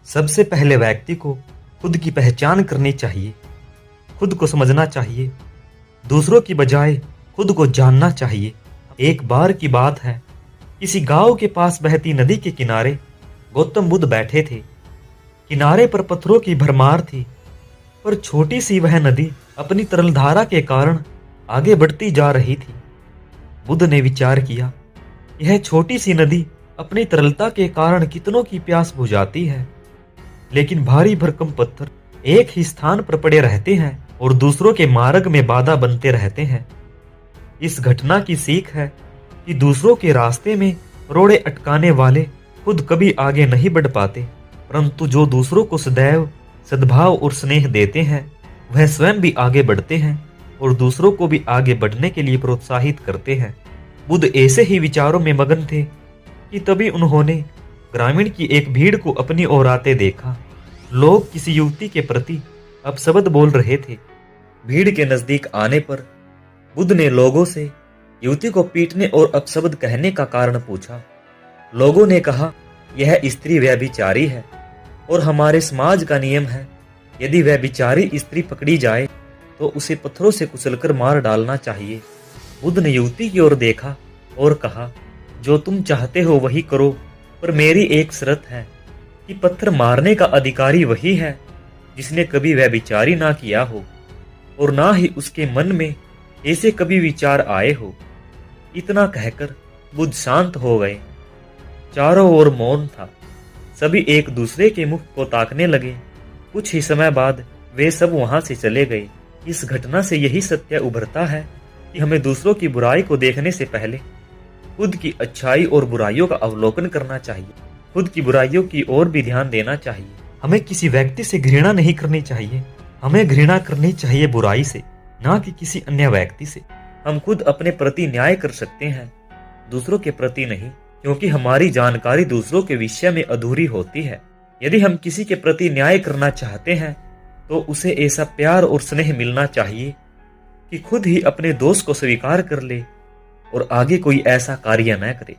सबसे पहले व्यक्ति को खुद की पहचान करनी चाहिए, खुद को समझना चाहिए, दूसरों की बजाय खुद को जानना चाहिए। एक बार की बात है, किसी गांव के पास बहती नदी के किनारे गौतम बुद्ध बैठे थे। किनारे पर पत्थरों की भरमार थी, पर छोटी सी वह नदी अपनी तरल धारा के कारण आगे बढ़ती जा रही थी। बुद्ध ने विचार किया, यह छोटी सी नदी अपनी तरलता के कारण कितनों की प्यास बुझाती है, लेकिन भारी भरकम पत्थर एक ही स्थान पर पड़े रहते हैं और दूसरों के मार्ग में बाधा बनते रहते हैं। इस घटना की सीख है कि दूसरों के रास्ते में रोड़े अटकाने वाले खुद कभी आगे नहीं बढ़ पाते, परंतु जो दूसरों को सदैव सद्भाव और स्नेह देते हैं वह स्वयं भी आगे बढ़ते हैं और दूसरों को भी आगे बढ़ने के लिए प्रोत्साहित करते हैं। बुद्ध ऐसे ही विचारों में मगन थे कि तभी उन्होंने ग्रामीण की एक भीड़ को अपनी ओर आते देखा। लोग किसी युवती के प्रति अपशब्द बोल रहे थे। भीड़ के नजदीक आने पर बुद्ध ने लोगों से युवती को पीटने और अपशब्द कहने का कारण पूछा। लोगों ने कहा, यह स्त्री व्यभिचारी है और हमारे समाज का नियम है, यदि व्यभिचारी स्त्री पकड़ी जाए तो उसे पत्थरों से कुचलकर मार डालना चाहिए। बुद्ध ने युवती की ओर देखा और कहा, जो तुम चाहते हो वही करो, पर मेरी एक शर्त है कि पत्थर मारने का अधिकारी वही है जिसने कभी व्यभिचारी ना किया हो और ना ही उसके मन में ऐसे कभी विचार आए हो। इतना कहकर बुद्ध शांत हो गए। चारों ओर मौन था। सभी एक दूसरे के मुख को ताकने लगे। कुछ ही समय बाद वे सब वहां से चले गए। इस घटना से यही सत्य उभरता है कि हमें दूसरों की बुराई को देखने से पहले खुद की अच्छाई और बुराइयों का अवलोकन करना चाहिए। खुद की बुराइयों की ओर भी ध्यान देना चाहिए। हमें किसी व्यक्ति से घृणा नहीं करनी चाहिए, हमें घृणा करनी चाहिए बुराई से, ना कि किसी अन्य व्यक्ति से। हम खुद अपने प्रति न्याय कर सकते हैं, दूसरों के प्रति नहीं, क्योंकि हमारी जानकारी दूसरों के विषय में अधूरी होती है। यदि हम किसी के प्रति न्याय करना चाहते हैं तो उसे ऐसा प्यार और स्नेह मिलना चाहिए कि खुद ही अपने दोष को स्वीकार कर ले और आगे कोई ऐसा कार्य न करे।